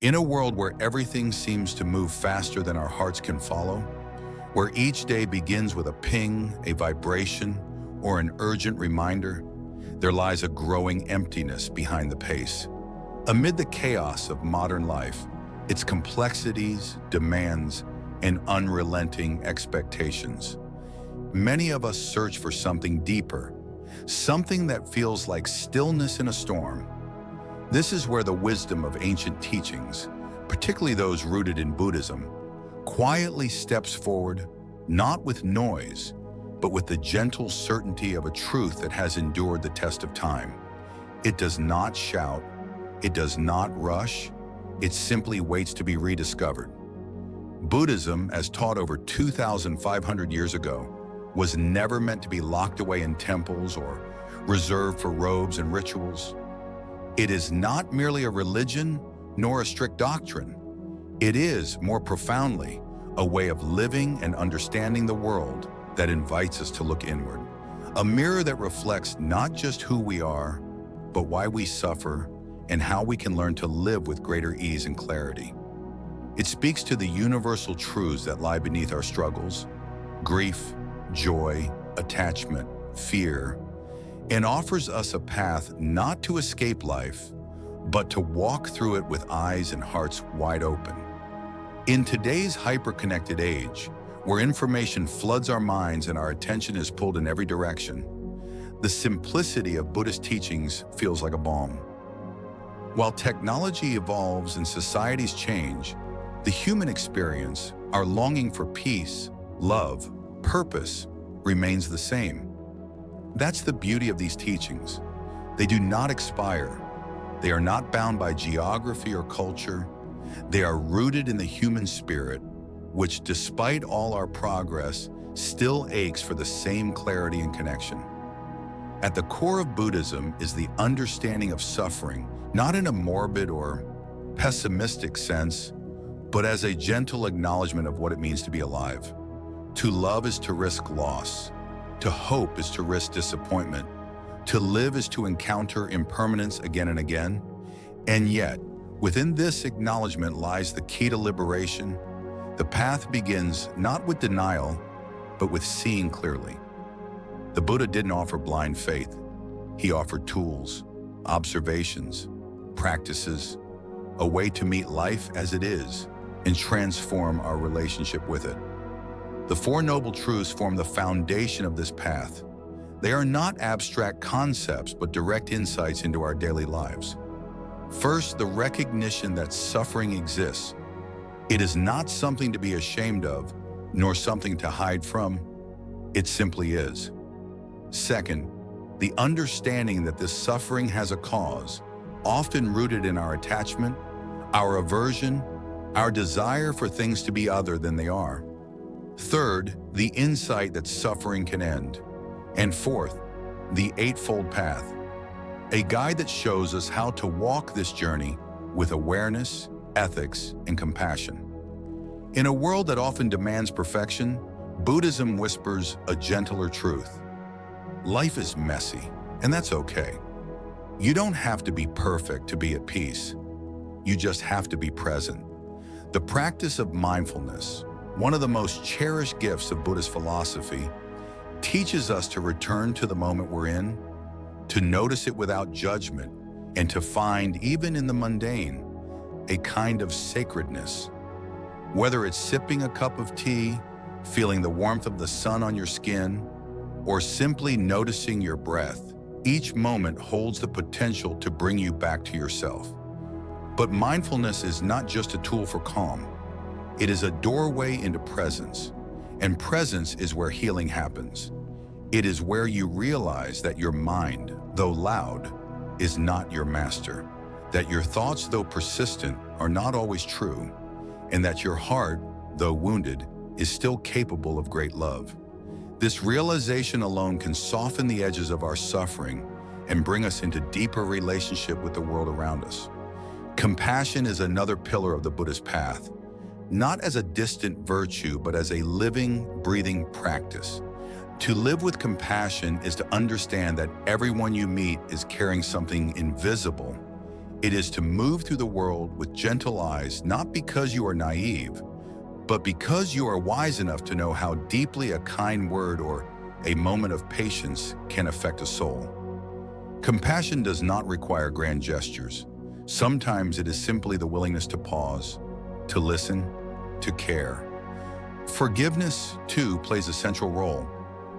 In a world where everything seems to move faster than our hearts can follow, where each day begins with a ping, a vibration, or an urgent reminder, there lies a growing emptiness behind the pace. Amid the chaos of modern life, its complexities, demands, and unrelenting expectations, many of us search for something deeper, something that feels like stillness in a storm. This is where the wisdom of ancient teachings, particularly those rooted in Buddhism, quietly steps forward, not with noise, but with the gentle certainty of a truth that has endured the test of time. It does not shout, it does not rush, it simply waits to be rediscovered. Buddhism, as taught over 2,500 years ago, was never meant to be locked away in temples or reserved for robes and rituals. It is not merely a religion nor a strict doctrine. It is, more profoundly, a way of living and understanding the world that invites us to look inward. A mirror that reflects not just who we are, but why we suffer and how we can learn to live with greater ease and clarity. It speaks to the universal truths that lie beneath our struggles: grief, joy, attachment, fear, and offers us a path not to escape life, but to walk through it with eyes and hearts wide open. In today's hyper-connected age, where information floods our minds and our attention is pulled in every direction, the simplicity of Buddhist teachings feels like a balm. While technology evolves and societies change, the human experience, our longing for peace, love, purpose, remains the same. That's the beauty of these teachings. They do not expire. They are not bound by geography or culture. They are rooted in the human spirit, which, despite all our progress, still aches for the same clarity and connection. At the core of Buddhism is the understanding of suffering, not in a morbid or pessimistic sense, but as a gentle acknowledgement of what it means to be alive. To love is to risk loss. To hope is to risk disappointment. To live is to encounter impermanence again and again. And yet, within this acknowledgement lies the key to liberation. The path begins not with denial, but with seeing clearly. The Buddha didn't offer blind faith. He offered tools, observations, practices, a way to meet life as it is and transform our relationship with it. The Four Noble Truths form the foundation of this path. They are not abstract concepts, but direct insights into our daily lives. First, the recognition that suffering exists. It is not something to be ashamed of, nor something to hide from. It simply is. Second, the understanding that this suffering has a cause, often rooted in our attachment, our aversion, our desire for things to be other than they are. Third, the insight that suffering can end. And fourth, the Eightfold Path, a guide that shows us how to walk this journey with awareness, ethics, and compassion. In a world that often demands perfection, Buddhism whispers a gentler truth. Life is messy, and that's okay. You don't have to be perfect to be at peace. You just have to be present. The practice of mindfulness, one of the most cherished gifts of Buddhist philosophy, teaches us to return to the moment we're in, to notice it without judgment, and to find, even in the mundane, a kind of sacredness. Whether it's sipping a cup of tea, feeling the warmth of the sun on your skin, or simply noticing your breath, each moment holds the potential to bring you back to yourself. But mindfulness is not just a tool for calm. It is a doorway into presence, and presence is where healing happens. It is where you realize that your mind, though loud, is not your master, that your thoughts, though persistent, are not always true, and that your heart, though wounded, is still capable of great love. This realization alone can soften the edges of our suffering and bring us into deeper relationship with the world around us. Compassion is another pillar of the Buddhist path, not as a distant virtue, but as a living, breathing practice. To live with compassion is to understand that everyone you meet is carrying something invisible, It is to move through the world with gentle eyes, not because you are naive, but because you are wise enough to know how deeply a kind word or a moment of patience can affect a soul. Compassion does not require grand gestures. Sometimes it is simply the willingness to pause, to listen, to care. Forgiveness, too, plays a central role,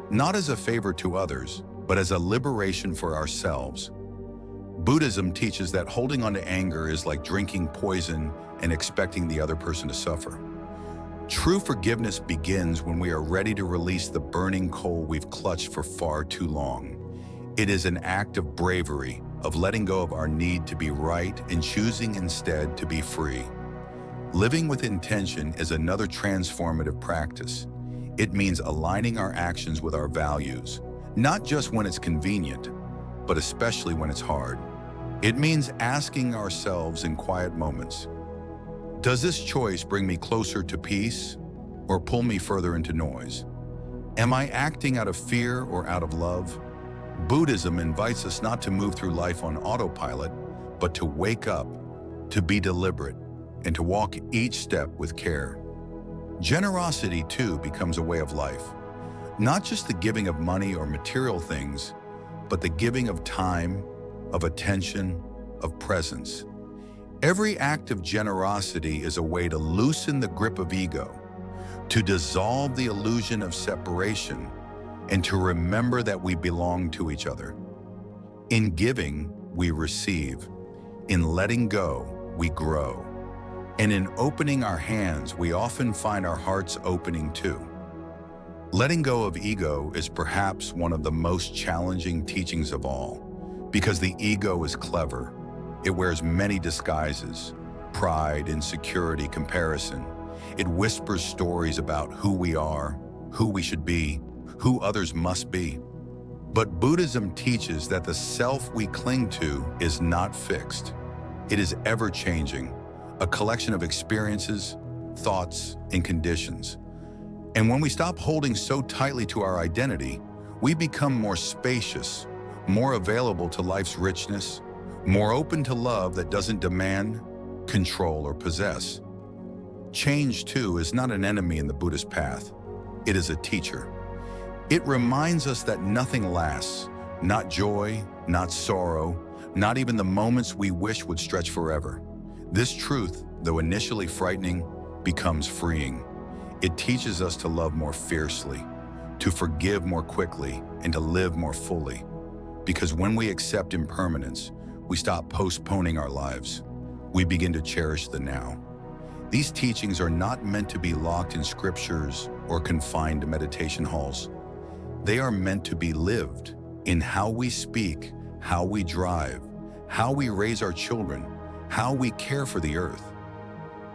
not as a favor to others, but as a liberation for ourselves. Buddhism teaches that holding on to anger is like drinking poison and expecting the other person to suffer. True forgiveness begins when we are ready to release the burning coal we've clutched for far too long. It is an act of bravery, of letting go of our need to be right and choosing instead to be free. Living with intention is another transformative practice. It means aligning our actions with our values, not just when it's convenient, but especially when it's hard. It means asking ourselves in quiet moments, does this choice bring me closer to peace or pull me further into noise? Am I acting out of fear or out of love? Buddhism invites us not to move through life on autopilot, but to wake up, to be deliberate, and to walk each step with care. Generosity, too, becomes a way of life. Not just the giving of money or material things, but the giving of time, of attention, of presence. Every act of generosity is a way to loosen the grip of ego, to dissolve the illusion of separation, and to remember that we belong to each other. In giving, we receive. In letting go, we grow. And in opening our hands, we often find our hearts opening too. Letting go of ego is perhaps one of the most challenging teachings of all, because the ego is clever. It wears many disguises: pride, insecurity, comparison. It whispers stories about who we are, who we should be, who others must be. But Buddhism teaches that the self we cling to is not fixed. It is ever-changing, a collection of experiences, thoughts, and conditions. And when we stop holding so tightly to our identity, we become more spacious, more available to life's richness, more open to love that doesn't demand, control, or possess. Change, too, is not an enemy in the Buddhist path. It is a teacher. It reminds us that nothing lasts, not joy, not sorrow, not even the moments we wish would stretch forever. This truth, though initially frightening, becomes freeing. It teaches us to love more fiercely, to forgive more quickly, and to live more fully. Because when we accept impermanence, we stop postponing our lives. We begin to cherish the now. These teachings are not meant to be locked in scriptures or confined to meditation halls. They are meant to be lived in how we speak, how we drive, how we raise our children, how we care for the earth.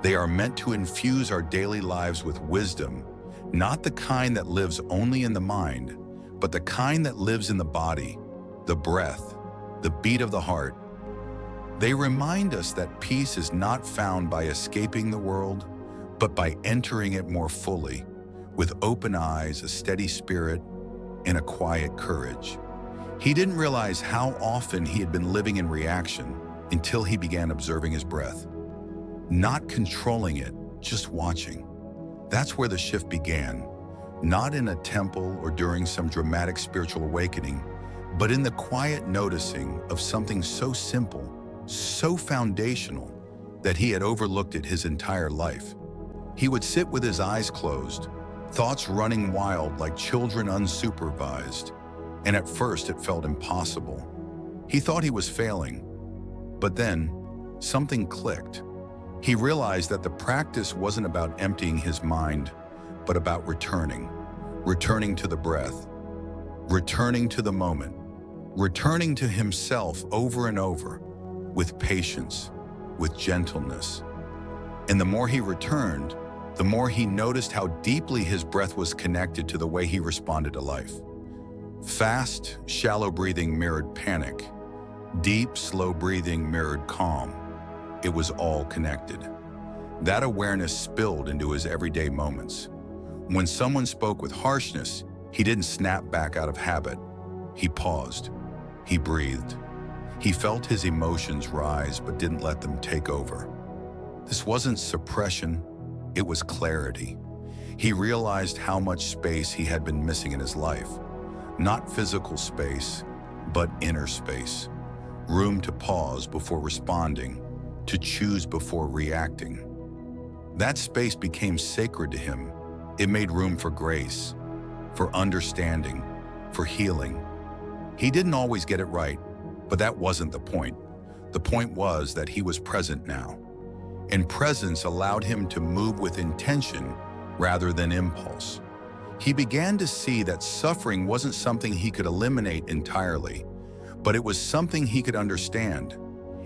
They are meant to infuse our daily lives with wisdom, not the kind that lives only in the mind, but the kind that lives in the body, the breath, the beat of the heart. They remind us that peace is not found by escaping the world, but by entering it more fully, with open eyes, a steady spirit, and a quiet courage. He didn't realize how often he had been living in reaction until he began observing his breath. Not controlling it, just watching. That's where the shift began, not in a temple or during some dramatic spiritual awakening, but in the quiet noticing of something so simple, so foundational, that he had overlooked it his entire life. He would sit with his eyes closed, thoughts running wild like children unsupervised, and at first it felt impossible. He thought he was failing, but then something clicked. He realized that the practice wasn't about emptying his mind, but about returning to the breath, returning to the moment, returning to himself over and over, with patience, with gentleness. And the more he returned, the more he noticed how deeply his breath was connected to the way he responded to life. Fast, shallow breathing mirrored panic. Deep, slow breathing mirrored calm. It was all connected. That awareness spilled into his everyday moments. When someone spoke with harshness, he didn't snap back out of habit. He paused. He breathed. He felt his emotions rise but didn't let them take over. This wasn't suppression, it was clarity. He realized how much space he had been missing in his life. Not physical space, but inner space. Room to pause before responding, to choose before reacting. That space became sacred to him. It made room for grace, for understanding, for healing. He didn't always get it right, but that wasn't the point. The point was that he was present now. And presence allowed him to move with intention rather than impulse. He began to see that suffering wasn't something he could eliminate entirely, but it was something he could understand.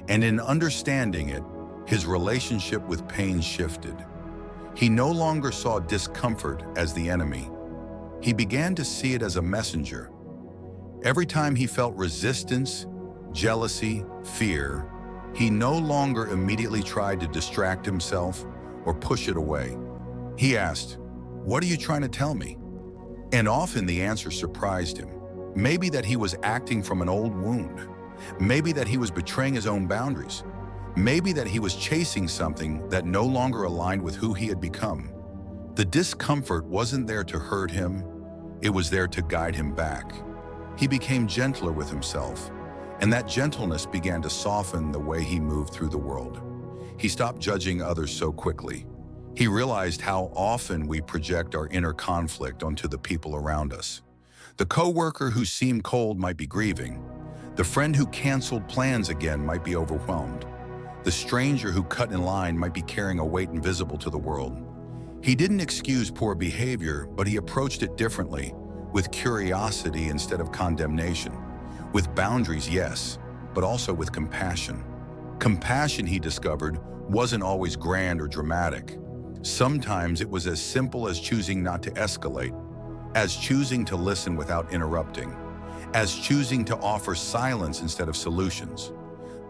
And in understanding it, his relationship with pain shifted. He no longer saw discomfort as the enemy. He began to see it as a messenger. Every time he felt resistance, jealousy, fear, he no longer immediately tried to distract himself or push it away. He asked, "What are you trying to tell me?" And often the answer surprised him. Maybe that he was acting from an old wound. Maybe that he was betraying his own boundaries. Maybe that he was chasing something that no longer aligned with who he had become. The discomfort wasn't there to hurt him, it was there to guide him back. He became gentler with himself, and that gentleness began to soften the way he moved through the world. He stopped judging others so quickly. He realized how often we project our inner conflict onto the people around us. The coworker who seemed cold might be grieving. The friend who canceled plans again might be overwhelmed. The stranger who cut in line might be carrying a weight invisible to the world. He didn't excuse poor behavior, but he approached it differently, with curiosity instead of condemnation. With boundaries, yes, but also with compassion. Compassion, he discovered, wasn't always grand or dramatic. Sometimes it was as simple as choosing not to escalate, as choosing to listen without interrupting, as choosing to offer silence instead of solutions.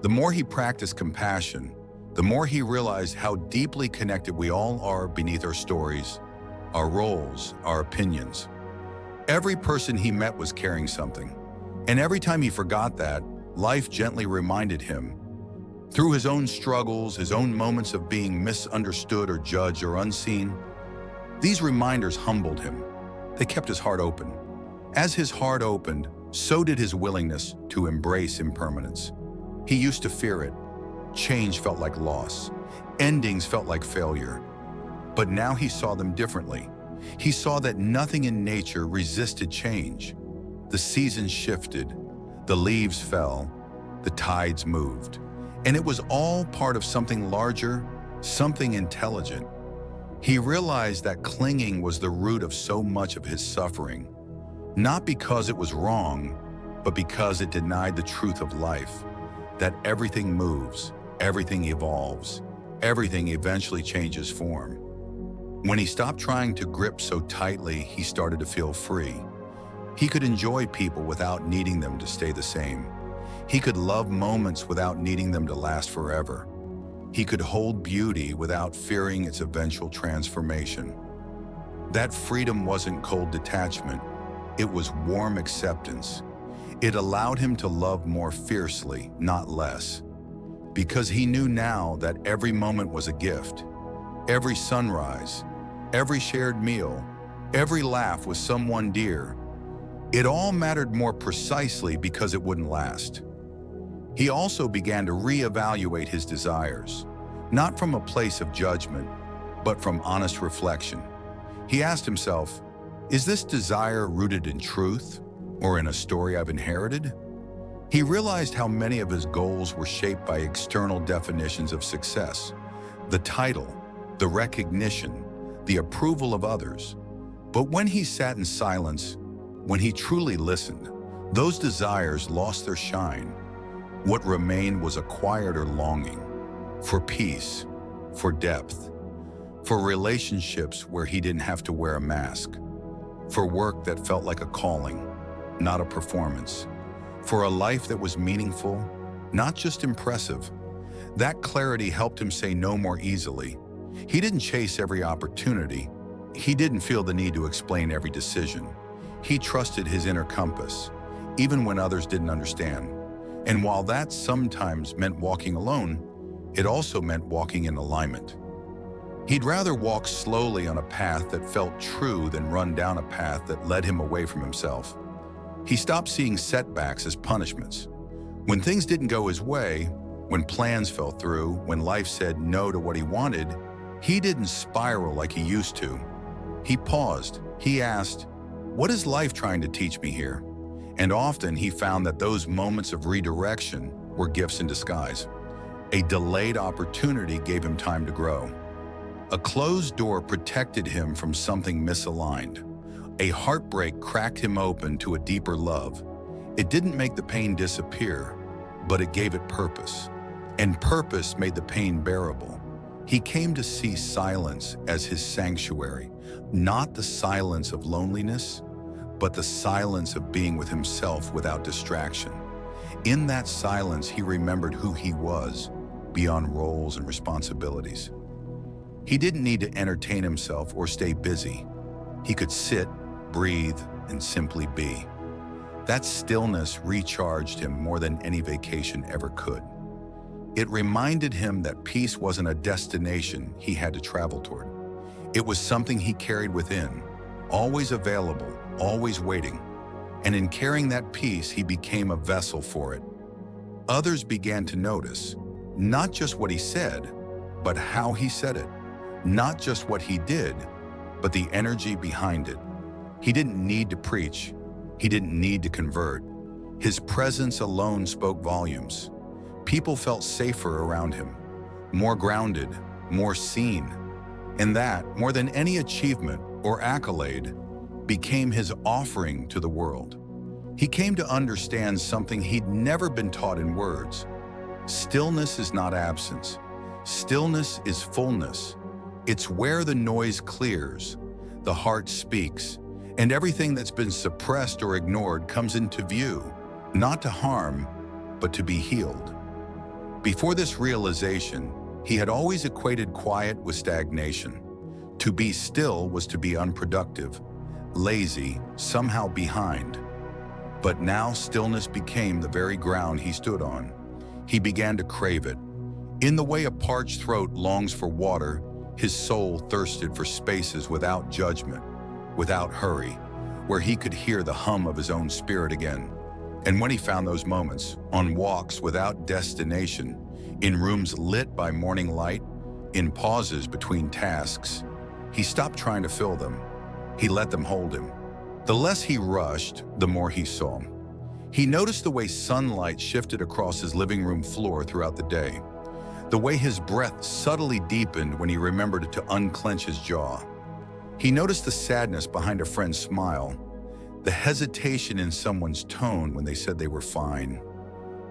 The more he practiced compassion, the more he realized how deeply connected we all are beneath our stories, our roles, our opinions. Every person he met was carrying something, and every time he forgot that, life gently reminded him. Through his own struggles, his own moments of being misunderstood or judged or unseen, these reminders humbled him. They kept his heart open. As his heart opened, so did his willingness to embrace impermanence. He used to fear it. Change felt like loss. Endings felt like failure. But now he saw them differently. He saw that nothing in nature resisted change. The seasons shifted, the leaves fell, the tides moved. And it was all part of something larger, something intelligent. He realized that clinging was the root of so much of his suffering, not because it was wrong, but because it denied the truth of life, that everything moves, everything evolves, everything eventually changes form. When he stopped trying to grip so tightly, he started to feel free. He could enjoy people without needing them to stay the same. He could love moments without needing them to last forever. He could hold beauty without fearing its eventual transformation. That freedom wasn't cold detachment, it was warm acceptance. It allowed him to love more fiercely, not less. Because he knew now that every moment was a gift. Every sunrise, every shared meal, every laugh with someone dear. It all mattered more precisely because it wouldn't last. He also began to reevaluate his desires, not from a place of judgment, but from honest reflection. He asked himself, is this desire rooted in truth or in a story I've inherited? He realized how many of his goals were shaped by external definitions of success, the title, the recognition, the approval of others. But when he sat in silence, when he truly listened, those desires lost their shine. What remained was a quieter longing for peace, for depth, for relationships where he didn't have to wear a mask, for work that felt like a calling, not a performance, for a life that was meaningful, not just impressive. That clarity helped him say no more easily. He didn't chase every opportunity. He didn't feel the need to explain every decision. He trusted his inner compass, even when others didn't understand. And while that sometimes meant walking alone, it also meant walking in alignment. He'd rather walk slowly on a path that felt true than run down a path that led him away from himself. He stopped seeing setbacks as punishments. When things didn't go his way, when plans fell through, when life said no to what he wanted, he didn't spiral like he used to. He paused. He asked, "What is life trying to teach me here?" And often he found that those moments of redirection were gifts in disguise. A delayed opportunity gave him time to grow. A closed door protected him from something misaligned. A heartbreak cracked him open to a deeper love. It didn't make the pain disappear, but it gave it purpose. And purpose made the pain bearable. He came to see silence as his sanctuary, not the silence of loneliness, but the silence of being with himself without distraction. In that silence, he remembered who he was, beyond roles and responsibilities. He didn't need to entertain himself or stay busy. He could sit, breathe, and simply be. That stillness recharged him more than any vacation ever could. It reminded him that peace wasn't a destination he had to travel toward. It was something he carried within, always available, always waiting. And in carrying that peace, he became a vessel for it. Others began to notice, not just what he said, but how he said it. Not just what he did, but the energy behind it. He didn't need to preach. He didn't need to convert. His presence alone spoke volumes. People felt safer around him, more grounded, more seen. And that, more than any achievement or accolade, became his offering to the world. He came to understand something he'd never been taught in words. Stillness is not absence. Stillness is fullness. It's where the noise clears, the heart speaks, and everything that's been suppressed or ignored comes into view, not to harm, but to be healed. Before this realization, he had always equated quiet with stagnation. To be still was to be unproductive, lazy, somehow behind. But now stillness became the very ground he stood on. He began to crave it. In the way a parched throat longs for water, his soul thirsted for spaces without judgment, without hurry, where he could hear the hum of his own spirit again. And when he found those moments, on walks without destination, in rooms lit by morning light, in pauses between tasks, he stopped trying to fill them. He let them hold him. The less he rushed, the more he saw. He noticed the way sunlight shifted across his living room floor throughout the day, the way his breath subtly deepened when he remembered to unclench his jaw. He noticed the sadness behind a friend's smile, the hesitation in someone's tone when they said they were fine.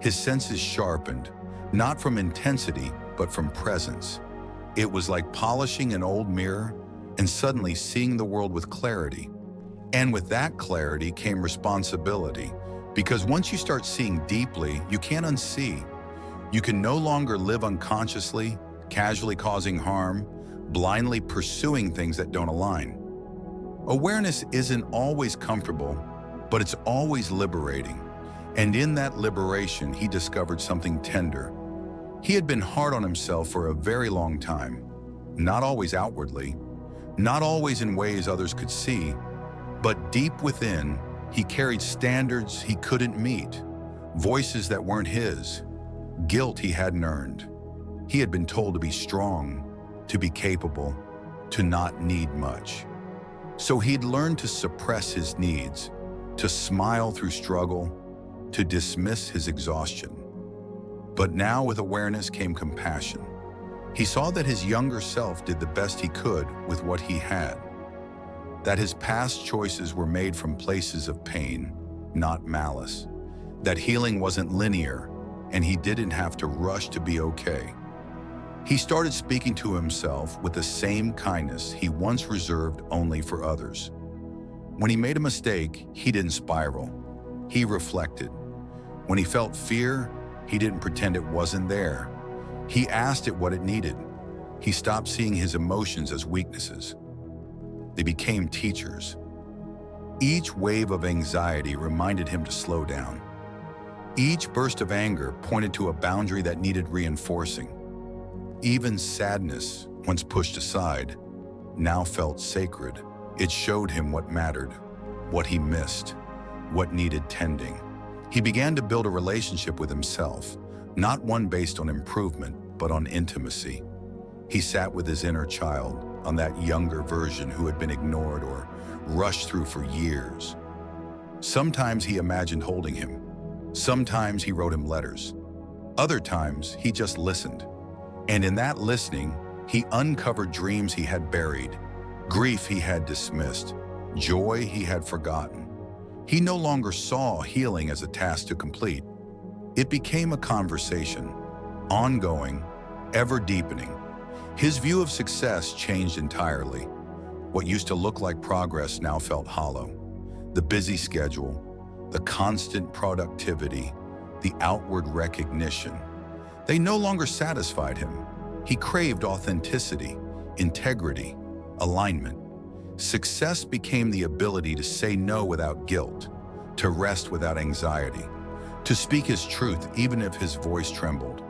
His senses sharpened, not from intensity, but from presence. It was like polishing an old mirror and suddenly seeing the world with clarity. And with that clarity came responsibility, because once you start seeing deeply, you can't unsee. You can no longer live unconsciously, casually causing harm, blindly pursuing things that don't align. Awareness isn't always comfortable, but it's always liberating. And in that liberation, he discovered something tender. He had been hard on himself for a very long time, not always outwardly, not always in ways others could see, but deep within, he carried standards he couldn't meet, voices that weren't his, guilt he hadn't earned. He had been told to be strong, to be capable, to not need much. So he'd learned to suppress his needs, to smile through struggle, to dismiss his exhaustion. But now with awareness came compassion. He saw that his younger self did the best he could with what he had, that his past choices were made from places of pain, not malice, that healing wasn't linear, and he didn't have to rush to be okay. He started speaking to himself with the same kindness he once reserved only for others. When he made a mistake, he didn't spiral. He reflected. When he felt fear, he didn't pretend it wasn't there. He asked it what it needed. He stopped seeing his emotions as weaknesses. They became teachers. Each wave of anxiety reminded him to slow down. Each burst of anger pointed to a boundary that needed reinforcing. Even sadness, once pushed aside, now felt sacred. It showed him what mattered, what he missed, what needed tending. He began to build a relationship with himself, not one based on improvement, but on intimacy. He sat with his inner child, on that younger version who had been ignored or rushed through for years. Sometimes he imagined holding him. Sometimes he wrote him letters. Other times he just listened. And in that listening, he uncovered dreams he had buried, grief he had dismissed, joy he had forgotten. He no longer saw healing as a task to complete. It became a conversation, ongoing, ever deepening. His view of success changed entirely. What used to look like progress now felt hollow. The busy schedule, the constant productivity, the outward recognition, they no longer satisfied him. He craved authenticity, integrity, alignment. Success became the ability to say no without guilt, to rest without anxiety, to speak his truth even if his voice trembled,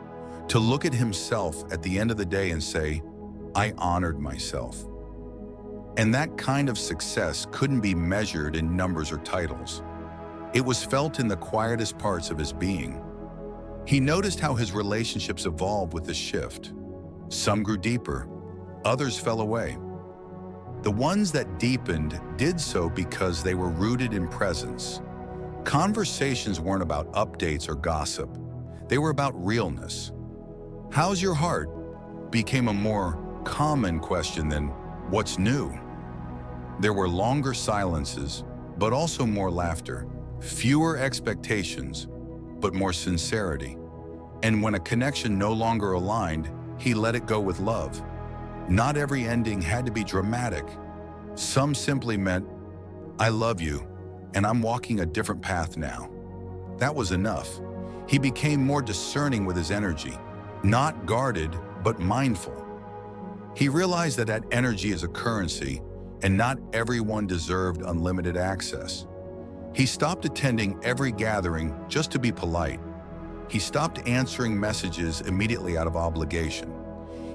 to look at himself at the end of the day and say, I honored myself. And that kind of success couldn't be measured in numbers or titles. It was felt in the quietest parts of his being. He noticed how his relationships evolved with the shift. Some grew deeper, others fell away. The ones that deepened did so because they were rooted in presence. Conversations weren't about updates or gossip. They were about realness. How's your heart? Became a more common question than what's new. There were longer silences, but also more laughter, fewer expectations, but more sincerity. And when a connection no longer aligned, he let it go with love. Not every ending had to be dramatic. Some simply meant, I love you, and I'm walking a different path now. That was enough. He became more discerning with his energy, not guarded, but mindful. He realized that energy is a currency, and not everyone deserved unlimited access. He stopped attending every gathering just to be polite. He stopped answering messages immediately out of obligation.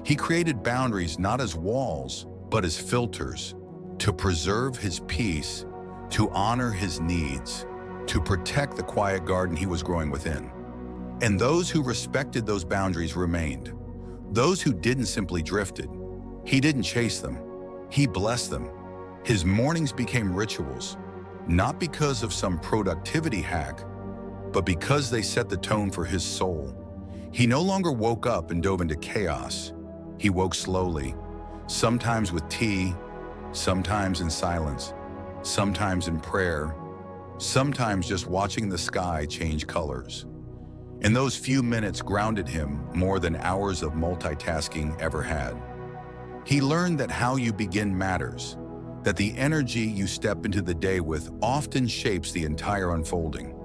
He created boundaries not as walls, but as filters, to preserve his peace, to honor his needs, to protect the quiet garden he was growing within. And those who respected those boundaries remained. Those who didn't simply drifted. He didn't chase them. He blessed them. His mornings became rituals, not because of some productivity hack, but because they set the tone for his soul. He no longer woke up and dove into chaos. He woke slowly, sometimes with tea, sometimes in silence, sometimes in prayer, sometimes just watching the sky change colors. And those few minutes grounded him more than hours of multitasking ever had. He learned that how you begin matters, that the energy you step into the day with often shapes the entire unfolding.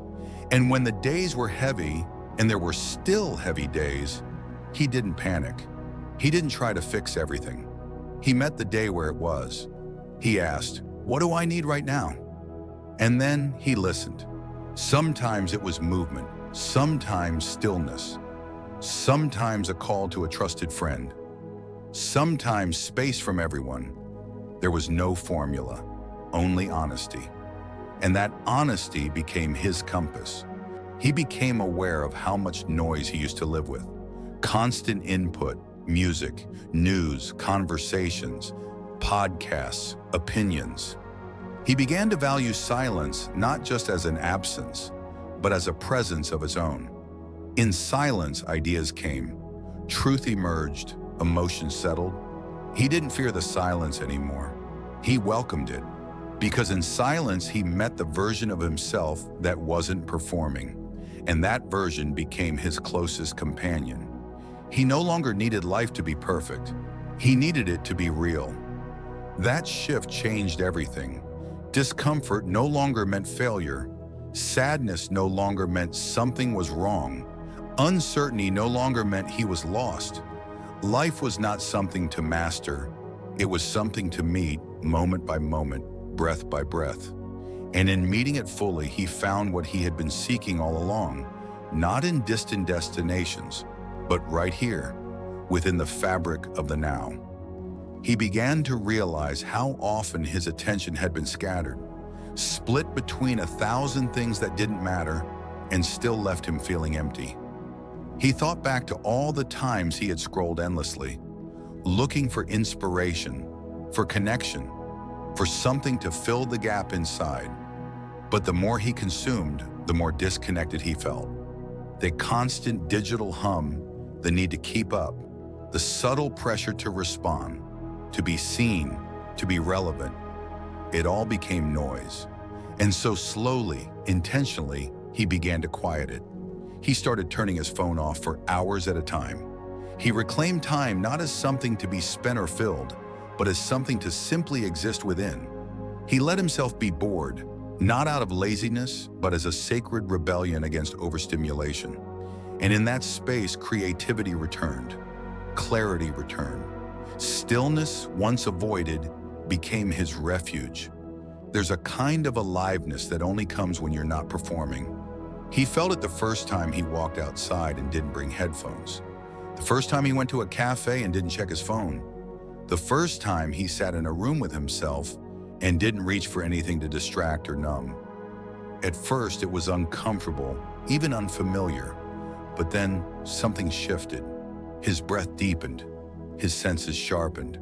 And when the days were heavy, and there were still heavy days, he didn't panic. He didn't try to fix everything. He met the day where it was. He asked, what do I need right now? And then he listened. Sometimes it was movement, sometimes stillness, sometimes a call to a trusted friend, sometimes space from everyone. There was no formula, only honesty. And that honesty became his compass. He became aware of how much noise he used to live with. Constant input, music, news, conversations, podcasts, opinions. He began to value silence not just as an absence, but as a presence of its own. In silence, ideas came, truth emerged, emotions settled. He didn't fear the silence anymore. He welcomed it, because in silence he met the version of himself that wasn't performing, and that version became his closest companion. He no longer needed life to be perfect. He needed it to be real. That shift changed everything. Discomfort no longer meant failure. Sadness no longer meant something was wrong. Uncertainty no longer meant he was lost. Life was not something to master. It was something to meet, moment by moment, breath by breath. And in meeting it fully, he found what he had been seeking all along, not in distant destinations, but right here, within the fabric of the now. He began to realize how often his attention had been scattered, split between 1,000 things that didn't matter and still left him feeling empty. He thought back to all the times he had scrolled endlessly, looking for inspiration, for connection, for something to fill the gap inside. But the more he consumed, the more disconnected he felt. The constant digital hum, the need to keep up, the subtle pressure to respond, to be seen, to be relevant, it all became noise. And so slowly, intentionally, he began to quiet it. He started turning his phone off for hours at a time. He reclaimed time not as something to be spent or filled, but as something to simply exist within. He let himself be bored, not out of laziness, but as a sacred rebellion against overstimulation. And in that space, creativity returned, clarity returned. Stillness, once avoided, became his refuge. There's a kind of aliveness that only comes when you're not performing. He felt it the first time he walked outside and didn't bring headphones. The first time he went to a cafe and didn't check his phone. The first time he sat in a room with himself and didn't reach for anything to distract or numb. At first, it was uncomfortable, even unfamiliar. But then something shifted. His breath deepened. His senses sharpened.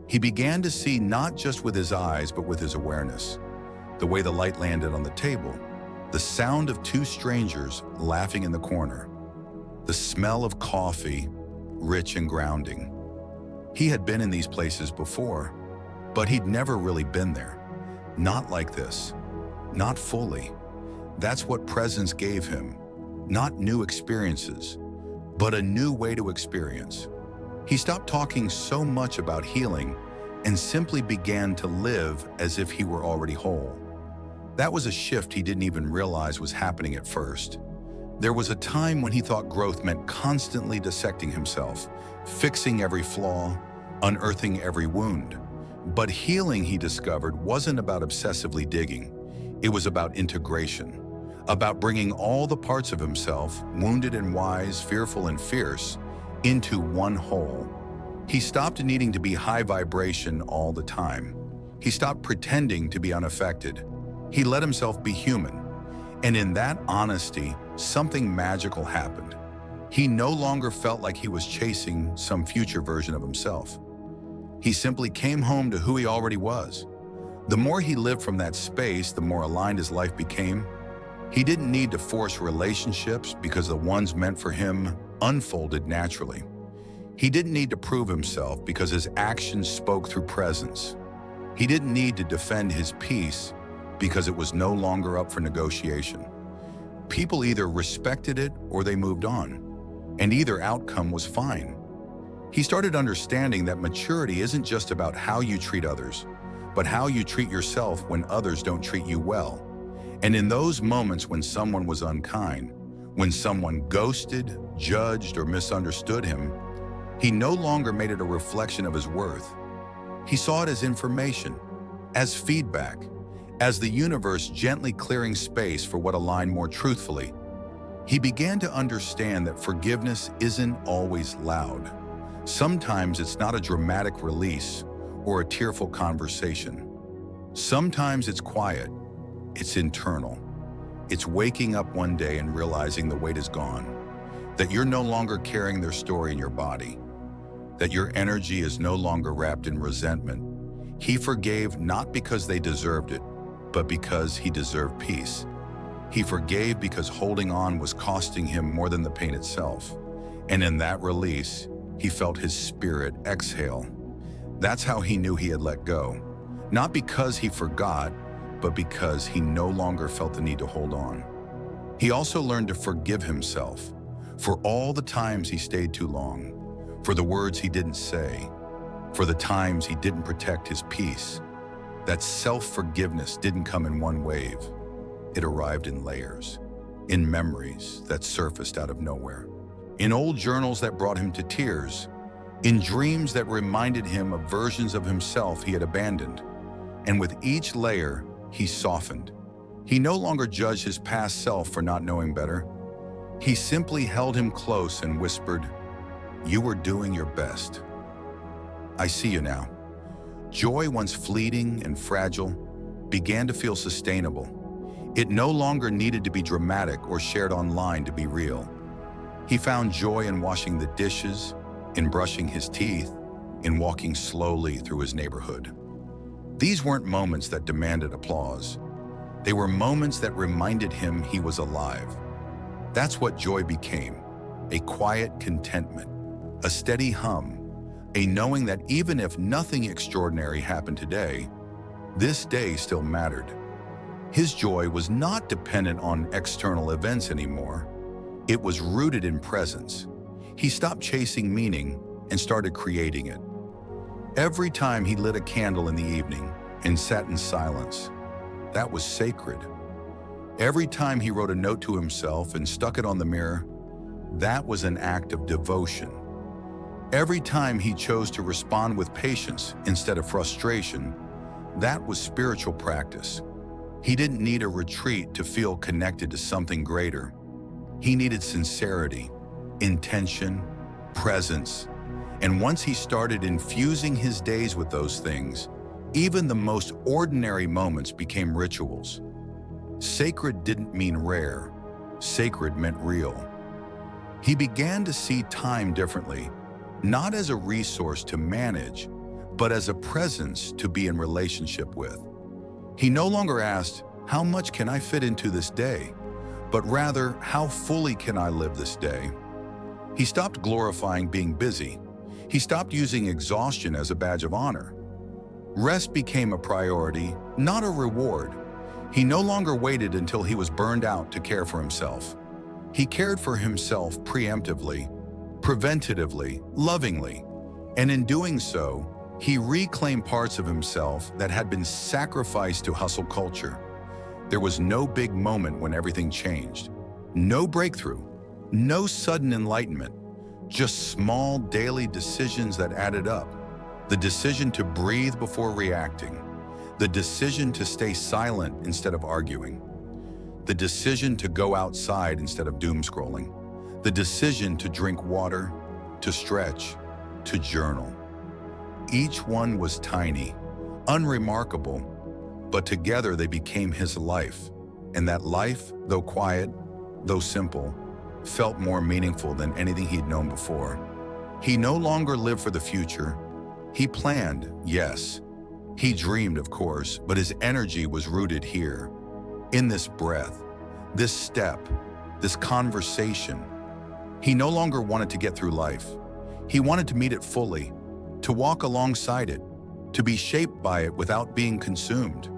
He began to see not just with his eyes, but with his awareness. The way the light landed on the table, the sound of two strangers laughing in the corner, the smell of coffee, rich and grounding. He had been in these places before, but he'd never really been there. Not like this, not fully. That's what presence gave him. Not new experiences, but a new way to experience. He stopped talking so much about healing and simply began to live as if he were already whole. That was a shift he didn't even realize was happening at first. There was a time when he thought growth meant constantly dissecting himself, fixing every flaw, unearthing every wound. But healing, he discovered, wasn't about obsessively digging. It was about integration, about bringing all the parts of himself, wounded and wise, fearful and fierce, into one whole. He stopped needing to be high vibration all the time. He stopped pretending to be unaffected. He let himself be human. And in that honesty, something magical happened. He no longer felt like he was chasing some future version of himself. He simply came home to who he already was. The more he lived from that space, the more aligned his life became. He didn't need to force relationships because the ones meant for him unfolded naturally. He didn't need to prove himself because his actions spoke through presence. He didn't need to defend his peace because it was no longer up for negotiation. People either respected it or they moved on, and either outcome was fine. He started understanding that maturity isn't just about how you treat others, but how you treat yourself when others don't treat you well. And in those moments when someone was unkind, when someone ghosted, judged, or misunderstood him, he no longer made it a reflection of his worth. He saw it as information, as feedback, as the universe gently clearing space for what aligned more truthfully. He began to understand that forgiveness isn't always loud. Sometimes it's not a dramatic release or a tearful conversation. Sometimes it's quiet, it's internal. It's waking up one day and realizing the weight is gone, that you're no longer carrying their story in your body, that your energy is no longer wrapped in resentment. He forgave not because they deserved it, but because he deserved peace. He forgave because holding on was costing him more than the pain itself. And in that release, he felt his spirit exhale. That's how he knew he had let go. Not because he forgot, but because he no longer felt the need to hold on. He also learned to forgive himself for all the times he stayed too long, for the words he didn't say, for the times he didn't protect his peace. That self-forgiveness didn't come in one wave. It arrived in layers, in memories that surfaced out of nowhere, in old journals that brought him to tears, in dreams that reminded him of versions of himself he had abandoned. And with each layer, he softened. He no longer judged his past self for not knowing better. He simply held him close and whispered, "You were doing your best. I see you now." Joy, once fleeting and fragile, began to feel sustainable. It no longer needed to be dramatic or shared online to be real. He found joy in washing the dishes, in brushing his teeth, in walking slowly through his neighborhood. These weren't moments that demanded applause. They were moments that reminded him he was alive. That's what joy became, a quiet contentment, a steady hum, a knowing that even if nothing extraordinary happened today, this day still mattered. His joy was not dependent on external events anymore. It was rooted in presence. He stopped chasing meaning and started creating it. Every time he lit a candle in the evening and sat in silence, that was sacred. Every time he wrote a note to himself and stuck it on the mirror, that was an act of devotion. Every time he chose to respond with patience instead of frustration, that was spiritual practice. He didn't need a retreat to feel connected to something greater. He needed sincerity, intention, presence. And once he started infusing his days with those things, even the most ordinary moments became rituals. Sacred didn't mean rare. Sacred meant real. He began to see time differently, not as a resource to manage, but as a presence to be in relationship with. He no longer asked, "How much can I fit into this day?" but rather, "How fully can I live this day?" He stopped glorifying being busy. He stopped using exhaustion as a badge of honor. Rest became a priority, not a reward. He no longer waited until he was burned out to care for himself. He cared for himself preemptively, preventatively, lovingly. And in doing so, he reclaimed parts of himself that had been sacrificed to hustle culture. There was no big moment when everything changed. No breakthrough, no sudden enlightenment, just small daily decisions that added up. The decision to breathe before reacting. The decision to stay silent instead of arguing. The decision to go outside instead of doom scrolling. The decision to drink water, to stretch, to journal. Each one was tiny, unremarkable, but together they became his life. And that life, though quiet, though simple, felt more meaningful than anything he'd known before. He no longer lived for the future. He planned, yes. He dreamed, of course, but his energy was rooted here, in this breath, this step, this conversation. He no longer wanted to get through life. He wanted to meet it fully, to walk alongside it, to be shaped by it without being consumed.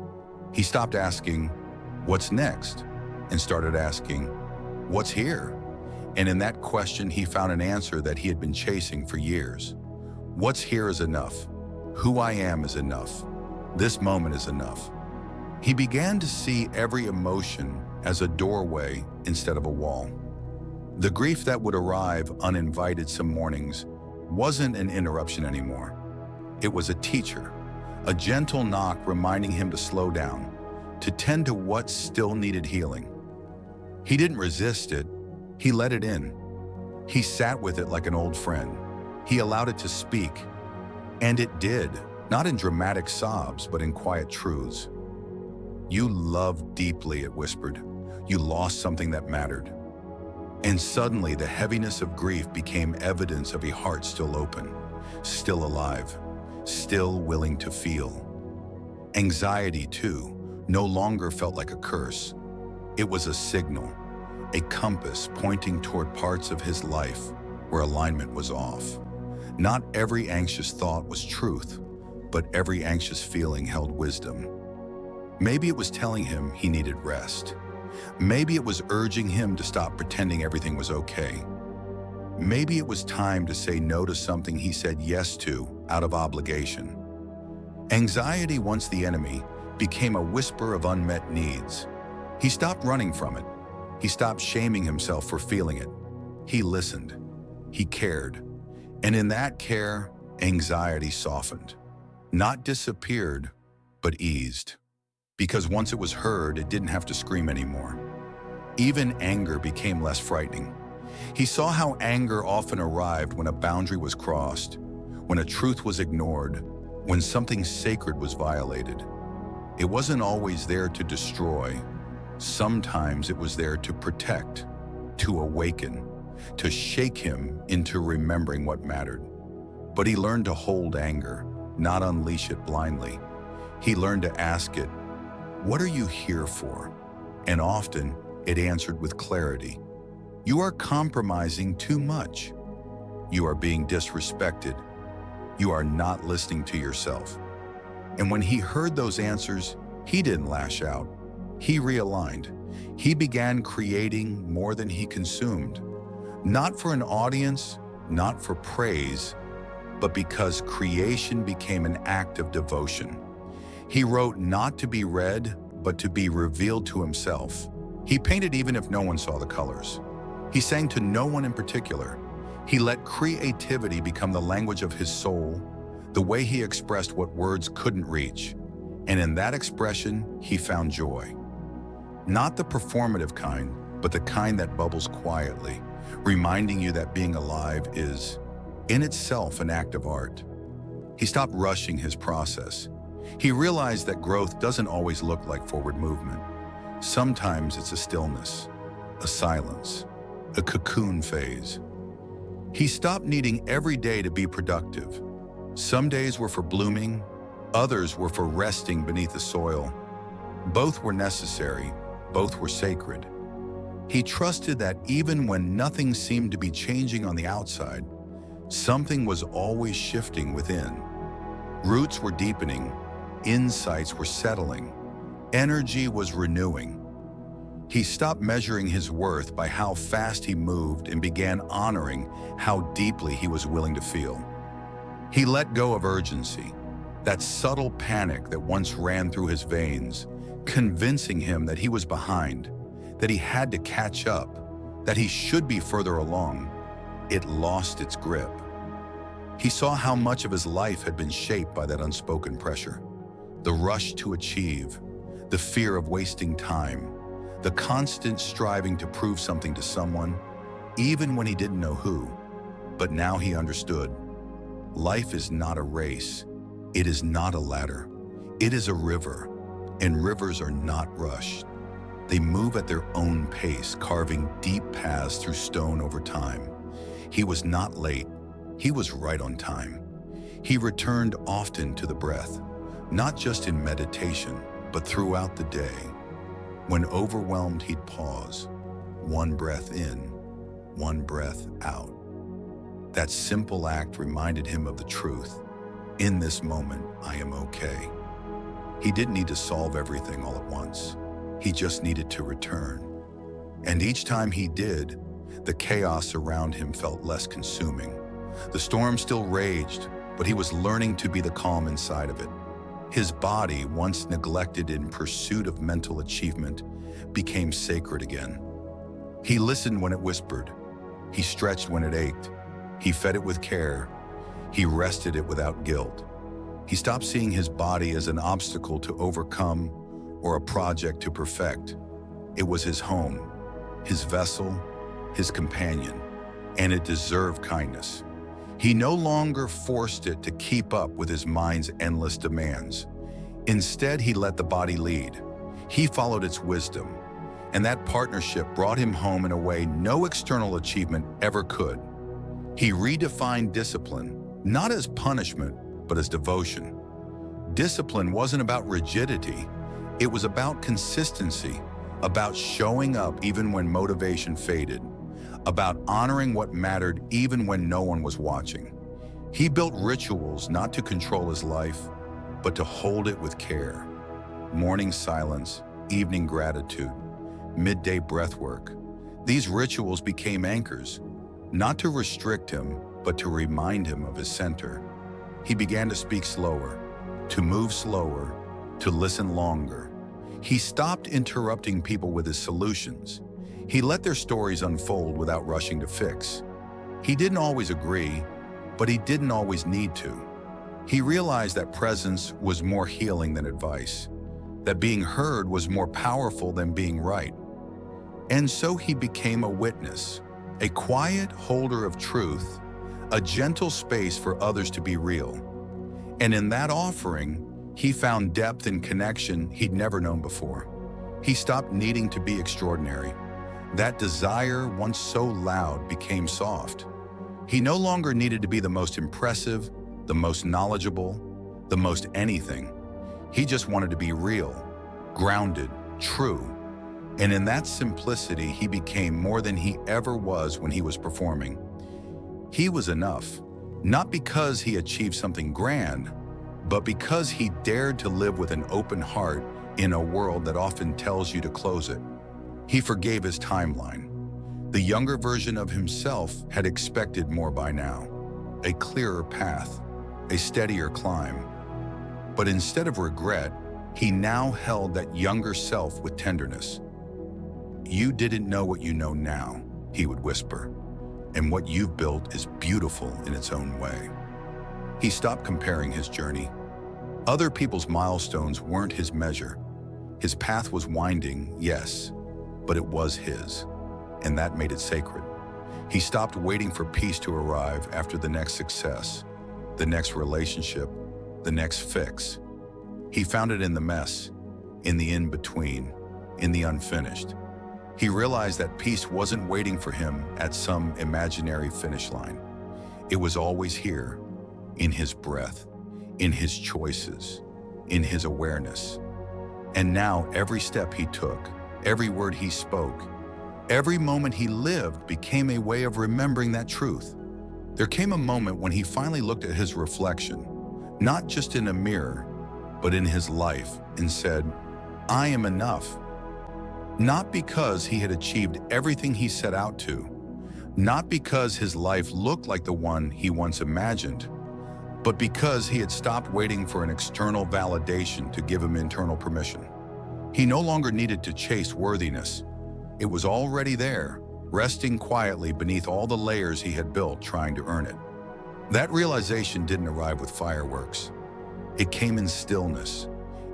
He stopped asking, "What's next?" and started asking, "What's here?" And in that question, he found an answer that he had been chasing for years. What's here is enough. Who I am is enough. This moment is enough. He began to see every emotion as a doorway instead of a wall. The grief that would arrive uninvited some mornings wasn't an interruption anymore. It was a teacher, a gentle knock reminding him to slow down, to tend to what still needed healing. He didn't resist it. He let it in. He sat with it like an old friend. He allowed it to speak. And it did, not in dramatic sobs, but in quiet truths. "You loved deeply," it whispered. "You lost something that mattered." And suddenly the heaviness of grief became evidence of a heart still open, still alive, still willing to feel. Anxiety, too, no longer felt like a curse. It was a signal, a compass pointing toward parts of his life where alignment was off. Not every anxious thought was truth, but every anxious feeling held wisdom. Maybe it was telling him he needed rest. Maybe it was urging him to stop pretending everything was okay. Maybe it was time to say no to something he said yes to out of obligation. Anxiety, once the enemy, became a whisper of unmet needs. He stopped running from it. He stopped shaming himself for feeling it. He listened. He cared. And in that care, anxiety softened. Not disappeared, but eased. Because once it was heard, it didn't have to scream anymore. Even anger became less frightening. He saw how anger often arrived when a boundary was crossed, when a truth was ignored, when something sacred was violated. It wasn't always there to destroy. Sometimes it was there to protect, to awaken, to shake him into remembering what mattered. But he learned to hold anger, not unleash it blindly. He learned to ask it, "What are you here for?" And often, it answered with clarity, "You are compromising too much. You are being disrespected. You are not listening to yourself." And when he heard those answers, he didn't lash out. He realigned. He began creating more than he consumed. Not for an audience, not for praise, but because creation became an act of devotion. He wrote not to be read, but to be revealed to himself. He painted even if no one saw the colors. He sang to no one in particular. He let creativity become the language of his soul, the way he expressed what words couldn't reach. And in that expression, he found joy. Not the performative kind, but the kind that bubbles quietly, reminding you that being alive is, in itself, an act of art. He stopped rushing his process. He realized that growth doesn't always look like forward movement. Sometimes it's a stillness, a silence, a cocoon phase. He stopped needing every day to be productive. Some days were for blooming, others were for resting beneath the soil. Both were necessary, both were sacred. He trusted that even when nothing seemed to be changing on the outside, something was always shifting within. Roots were deepening, insights were settling, energy was renewing. He stopped measuring his worth by how fast he moved and began honoring how deeply he was willing to feel. He let go of urgency, that subtle panic that once ran through his veins, convincing him that he was behind, that he had to catch up, that he should be further along. It lost its grip. He saw how much of his life had been shaped by that unspoken pressure. The rush to achieve, the fear of wasting time, the constant striving to prove something to someone, even when he didn't know who. But now he understood. Life is not a race. It is not a ladder. It is a river, and rivers are not rushed. They move at their own pace, carving deep paths through stone over time. He was not late. He was right on time. He returned often to the breath, not just in meditation, but throughout the day. When overwhelmed, he'd pause, one breath in, one breath out. That simple act reminded him of the truth. In this moment, I am okay. He didn't need to solve everything all at once. He just needed to return. And each time he did, the chaos around him felt less consuming. The storm still raged, but he was learning to be the calm inside of it. His body, once neglected in pursuit of mental achievement, became sacred again. He listened when it whispered. He stretched when it ached. He fed it with care. He rested it without guilt. He stopped seeing his body as an obstacle to overcome or a project to perfect. It was his home, his vessel, his companion, and it deserved kindness. He no longer forced it to keep up with his mind's endless demands. Instead, he let the body lead. He followed its wisdom, and that partnership brought him home in a way no external achievement ever could. He redefined discipline, not as punishment, but as devotion. Discipline wasn't about rigidity. It was about consistency, about showing up even when motivation faded, about honoring what mattered even when no one was watching. He built rituals not to control his life, but to hold it with care. Morning silence, evening gratitude, midday breathwork. These rituals became anchors, not to restrict him, but to remind him of his center. He began to speak slower, to move slower, to listen longer. He stopped interrupting people with his solutions. He let their stories unfold without rushing to fix. He didn't always agree, but he didn't always need to. He realized that presence was more healing than advice, that being heard was more powerful than being right. And so he became a witness, a quiet holder of truth, a gentle space for others to be real. And in that offering, he found depth and connection he'd never known before. He stopped needing to be extraordinary. That desire, once so loud, became soft. He no longer needed to be the most impressive, the most knowledgeable, the most anything. He just wanted to be real, grounded, true. And in that simplicity, he became more than he ever was when he was performing. He was enough, not because he achieved something grand, but because he dared to live with an open heart in a world that often tells you to close it. He forgave his timeline. The younger version of himself had expected more by now, a clearer path, a steadier climb. But instead of regret, he now held that younger self with tenderness. "You didn't know what you know now," he would whisper, "and what you've built is beautiful in its own way." He stopped comparing his journey. Other people's milestones weren't his measure. His path was winding, yes, but it was his, and that made it sacred. He stopped waiting for peace to arrive after the next success, the next relationship, the next fix. He found it in the mess, in the in-between, in the unfinished. He realized that peace wasn't waiting for him at some imaginary finish line. It was always here, in his breath, in his choices, in his awareness. And now every step he took, every word he spoke, every moment he lived became a way of remembering that truth. There came a moment when he finally looked at his reflection, not just in a mirror, but in his life, and said, "I am enough." Not because he had achieved everything he set out to, not because his life looked like the one he once imagined, but because he had stopped waiting for an external validation to give him internal permission. He no longer needed to chase worthiness. It was already there, resting quietly beneath all the layers he had built trying to earn it. That realization didn't arrive with fireworks. It came in stillness,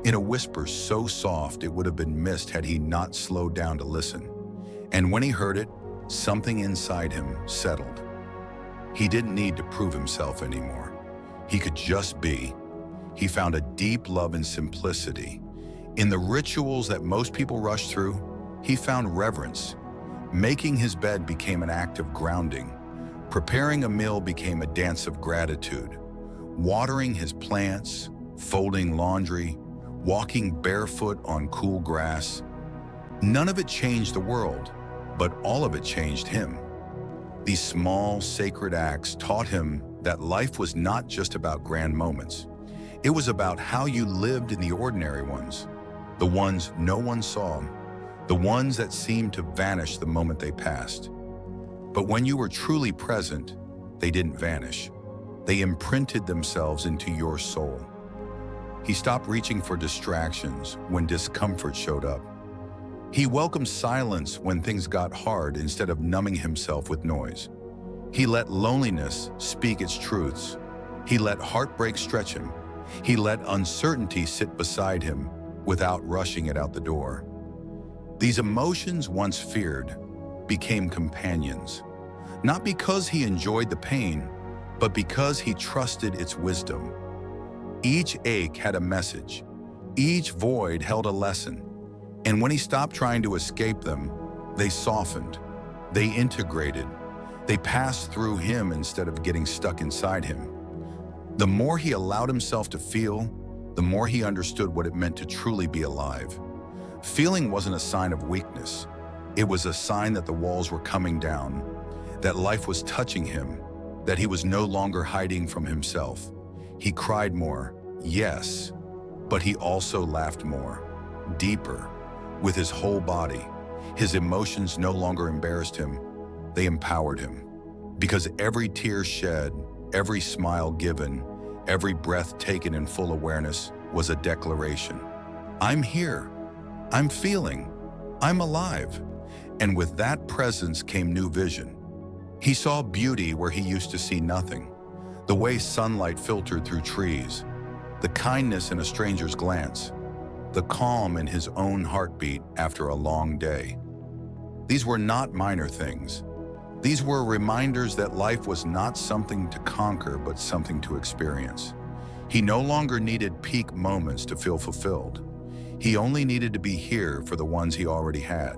in a whisper so soft it would have been missed had he not slowed down to listen. And when he heard it, something inside him settled. He didn't need to prove himself anymore. He could just be. He found a deep love in simplicity. In the rituals that most people rush through, he found reverence. Making his bed became an act of grounding. Preparing a meal became a dance of gratitude. Watering his plants, folding laundry, walking barefoot on cool grass. None of it changed the world, but all of it changed him. These small, sacred acts taught him that life was not just about grand moments. It was about how you lived in the ordinary ones, the ones no one saw, the ones that seemed to vanish the moment they passed. But when you were truly present, they didn't vanish. They imprinted themselves into your soul. He stopped reaching for distractions when discomfort showed up. He welcomed silence when things got hard instead of numbing himself with noise. He let loneliness speak its truths. He let heartbreak stretch him. He let uncertainty sit beside him without rushing it out the door. These emotions, once feared, became companions, not because he enjoyed the pain, but because he trusted its wisdom. Each ache had a message. Each void held a lesson. And when he stopped trying to escape them, they softened. They integrated. They passed through him instead of getting stuck inside him. The more he allowed himself to feel, the more he understood what it meant to truly be alive. Feeling wasn't a sign of weakness. It was a sign that the walls were coming down, that life was touching him, that he was no longer hiding from himself. He cried more, yes, but he also laughed more, deeper, with his whole body. His emotions no longer embarrassed him, they empowered him. Because every tear shed, every smile given, every breath taken in full awareness was a declaration. I'm here, I'm feeling, I'm alive. And with that presence came new vision. He saw beauty where he used to see nothing. The way sunlight filtered through trees, the kindness in a stranger's glance, the calm in his own heartbeat after a long day. These were not minor things. These were reminders that life was not something to conquer, but something to experience. He no longer needed peak moments to feel fulfilled. He only needed to be here for the ones he already had.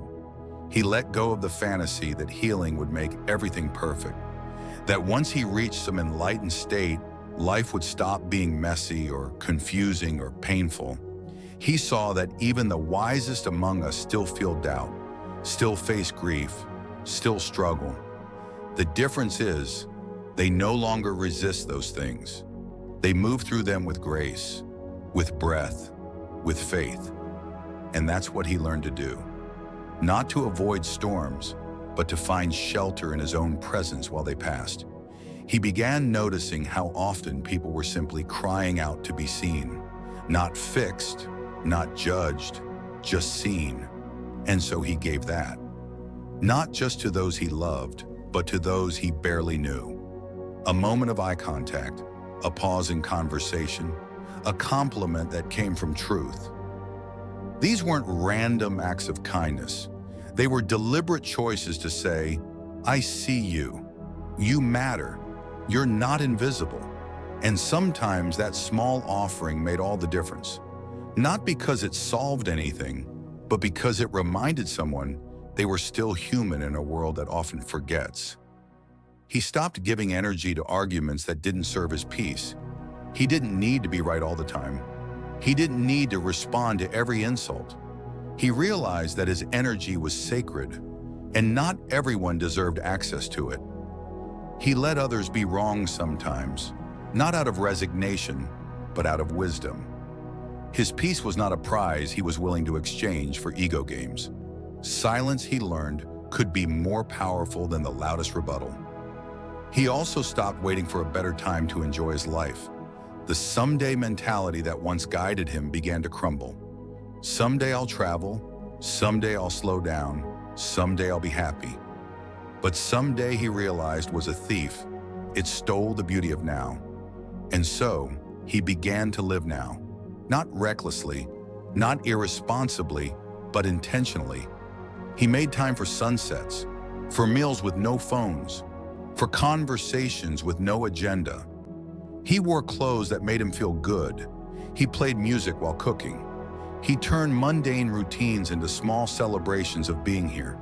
He let go of the fantasy that healing would make everything perfect, that once he reached some enlightened state, life would stop being messy or confusing or painful. He saw that even the wisest among us still feel doubt, still face grief, still struggle. The difference is, they no longer resist those things. They move through them with grace, with breath, with faith. And that's what he learned to do. Not to avoid storms, but to find shelter in his own presence while they passed. He began noticing how often people were simply crying out to be seen, not fixed, not judged, just seen. And so he gave that. Not just to those he loved, but to those he barely knew. A moment of eye contact, a pause in conversation, a compliment that came from truth. These weren't random acts of kindness. They were deliberate choices to say, I see you. You matter. You're not invisible. And sometimes that small offering made all the difference. Not because it solved anything, but because it reminded someone they were still human in a world that often forgets. He stopped giving energy to arguments that didn't serve his peace. He didn't need to be right all the time. He didn't need to respond to every insult. He realized that his energy was sacred, and not everyone deserved access to it. He let others be wrong sometimes, not out of resignation, but out of wisdom. His peace was not a prize he was willing to exchange for ego games. Silence, he learned, could be more powerful than the loudest rebuttal. He also stopped waiting for a better time to enjoy his life. The someday mentality that once guided him began to crumble. Someday I'll travel, someday I'll slow down, someday I'll be happy. But someday, he realized, was a thief. It stole the beauty of now. And so, he began to live now. Not recklessly, not irresponsibly, but intentionally. He made time for sunsets, for meals with no phones, for conversations with no agenda. He wore clothes that made him feel good. He played music while cooking. He turned mundane routines into small celebrations of being here.